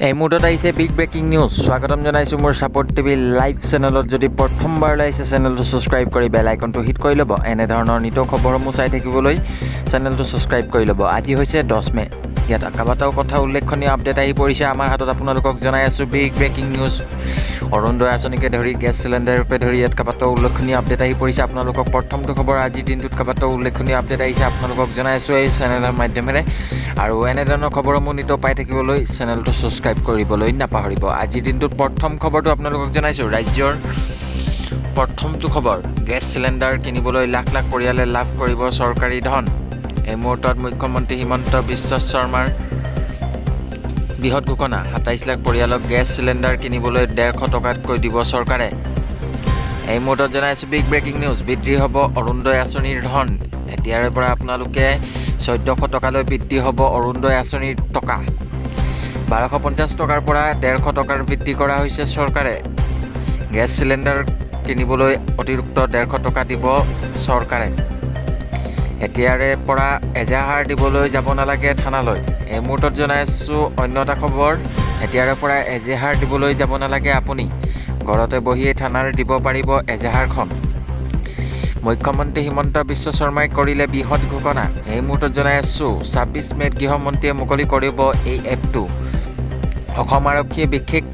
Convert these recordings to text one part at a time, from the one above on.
এই মুহূৰ্তত আহিছে বিগ ব্ৰেকিং নিউজ। স্বাগতম জনাইছোঁ মোৰ ছাপোৰ্ট টিভি লাইভ চেনেলত। যদি প্ৰথমবাৰ আহিছে চেনেলটো ছাবস্ক্ৰাইব কৰি বেল আইকনটো হিট কৰি ল'ব। এনেধৰণৰ নিত খবৰসমূহ চাই থাকিবলৈ চেনেলটো ছাবস্ক্ৰাইব কৰি ল'ব। আজি হৈছে 10 মে। ইয়াত কেইবাটাও কথা উল্লেখনীয় আপডেট আহি পৰিছে আমাৰ হাতত। আপোনালোকক জনাই আছোঁ বিগ ব্ৰেকিং নিউজ। অৰুণোদয় আঁচনিকে ধৰি গেছ চিলিণ্ডাৰকে ধৰি ইয়াত কেইবাটাও উল্লেখনীয় আপডেট আহি পৰিছে। আপোনালোকক প্ৰথমটো খবৰ আজিৰ দিনটোত কেইবাটাও উল্লেখনীয় আপডেট আহিছে আপোনালোকক জনাই আছোঁ এই চেনেলৰ মাধ্যমেৰে। আৰু এনেধৰণৰ খবৰসমূহ নিত পাই থাকিবলৈ চেনেলটো ছাবস্ক্ৰাইব কৰিবলৈ নাপাহৰিব। আজিৰ দিনটোত প্ৰথম খবৰটো আপোনালোকক জনাইছোঁ। ৰাজ্যৰ প্ৰথমটো খবৰ, গেছ চিলিণ্ডাৰ কিনিবলৈ লাখ লাখ পৰিয়ালে লাভ কৰিব চৰকাৰী ধন। এই মুহূৰ্তত মুখ্যমন্ত্ৰী হিমন্ত বিশ্ব শৰ্মাৰ বৃহৎ ঘোষণা। 27 লাখ পৰিয়ালক গেছ চিলিণ্ডাৰ কিনিবলৈ 150 টকাতকৈ দিব চৰকাৰে। এই মুহূৰ্তত জনাইছোঁ বিগ ব্ৰেকিং নিউজ। বৃদ্ধি হ'ব অৰুণোদয় আঁচনিৰ ধন। এতিয়াৰে পৰা আপোনালোকে 1400 টকালৈ বৃদ্ধি হ'ব অৰুণোদয় আঁচনিৰ টকা। 1250 টকাৰ পৰা 150 টকাৰ বৃদ্ধি কৰা হৈছে চৰকাৰে। গেছ চিলিণ্ডাৰ কিনিবলৈ অতিৰিক্ত 150 টকা দিব চৰকাৰে। এতিয়াৰে পৰা এজাহাৰ দিবলৈ যাব নালাগে থানালৈ। এই মুহূৰ্তত জনাইছোঁ অন্য এটা খবৰ। এতিয়াৰে পৰা এজাহাৰ দিবলৈ যাব নালাগে আপুনি। ঘৰতে বহিয়ে থানাৰ দিব পাৰিব এজাহাৰখন। মুখ্যমন্ত্ৰী হিমন্ত বিশ্ব শৰ্মাই কৰিলে বৃহৎ ঘোষণা। এই মুহূৰ্তত জনাই আছোঁ 26 মে'ত গৃহমন্ত্ৰীয়ে মুকলি কৰিব এই এপটো। অসম আৰক্ষীয়ে বিশেষ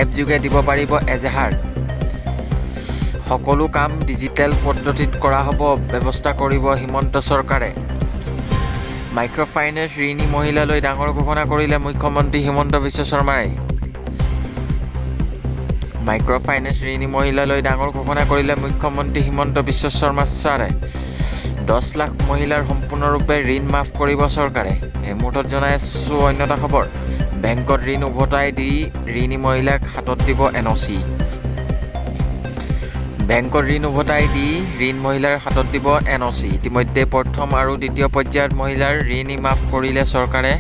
এপ যোগে দিব পাৰিব এজাহাৰ। সকলো কাম ডিজিটেল পদ্ধতিত কৰা হ'ব ব্যৱস্থা কৰিব হিমন্ত চৰকাৰে। মাইক্ৰ' ফাইনেন্স ঋণী মহিলালৈ ডাঙৰ ঘোষণা কৰিলে মুখ্যমন্ত্ৰী হিমন্ত বিশ্ব শৰ্মাই। মাইক্ৰ' ফাইনেন্স ঋণী মহিলালৈ ডাঙৰ ঘোষণা কৰিলে মুখ্যমন্ত্ৰী হিমন্ত বিশ্ব শৰ্মা ছাৰে। 10 লাখ মহিলাৰ সম্পূৰ্ণৰূপে ঋণ মাফ কৰিব চৰকাৰে। এই মুহূৰ্তত জনাই আছোঁ অন্য এটা খবৰ। বেংকত ঋণ উভতাই দি ঋণী মহিলাক হাতত দিব NOC। বেংকত ঋণ উভতাই দি ঋণ মহিলাৰ হাতত দিব NOC। ইতিমধ্যে প্ৰথম আৰু দ্বিতীয় পৰ্যায়ত মহিলাৰ ঋণ মাফ কৰিলে চৰকাৰে।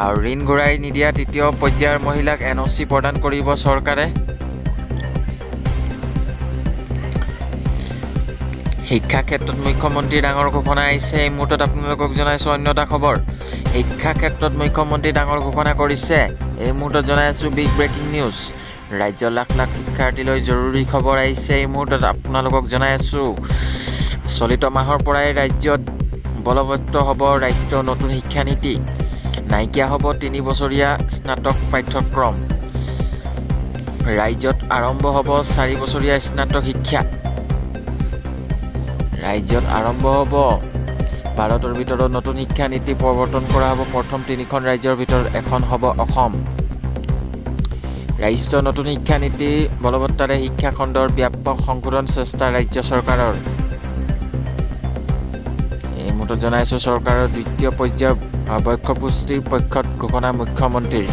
আৰু ঋণ ঘূৰাই নিদিয়া তৃতীয় পৰ্যায়ৰ মহিলাক NOC প্ৰদান কৰিব চৰকাৰে। শিক্ষা ক্ষেত্ৰত মুখ্যমন্ত্ৰীৰ ডাঙৰ ঘোষণা আহিছে। এই মুহূৰ্তত আপোনালোকক জনাইছোঁ অন্য এটা খবৰ। শিক্ষা ক্ষেত্ৰত মুখ্যমন্ত্ৰী ডাঙৰ ঘোষণা কৰিছে। এই মুহূৰ্তত জনাই আছোঁ বিগ ব্ৰেকিং নিউজ। ৰাজ্যৰ লাখ লাখ শিক্ষাৰ্থীলৈ জৰুৰী খবৰ আহিছে। এই মুহূৰ্তত আপোনালোকক জনাই আছোঁ চলিত মাহৰ পৰাই ৰাজ্যত বলৱৎ হ'ব ৰাষ্ট্ৰীয় নতুন শিক্ষানীতি। নাইকিয়া হ'ব 3 বছৰীয়া স্নাতক পাঠ্যক্ৰম। ৰাজ্যত আৰম্ভ হ'ব 4 বছৰীয়া স্নাতক শিক্ষা। ৰাজ্যত আৰম্ভ হ'ব ভাৰতৰ ভিতৰত নতুন শিক্ষানীতি প্ৰৱৰ্তন কৰা হ'ব। প্ৰথম 3খন ৰাজ্যৰ ভিতৰত এখন হ'ব অসম। ৰাষ্ট্ৰীয় নতুন শিক্ষানীতি বলৱৎতাৰে শিক্ষা খণ্ডৰ ব্যাপক সংশোধন চেষ্টা ৰাজ্য চৰকাৰৰ। এই মুহূৰ্তত জনাইছোঁ চৰকাৰৰ দ্বিতীয় পৰ্যায়ৰ বক্ষপুষ্টিৰ পক্ষত ঘোষণা মুখ্যমন্ত্ৰীৰ।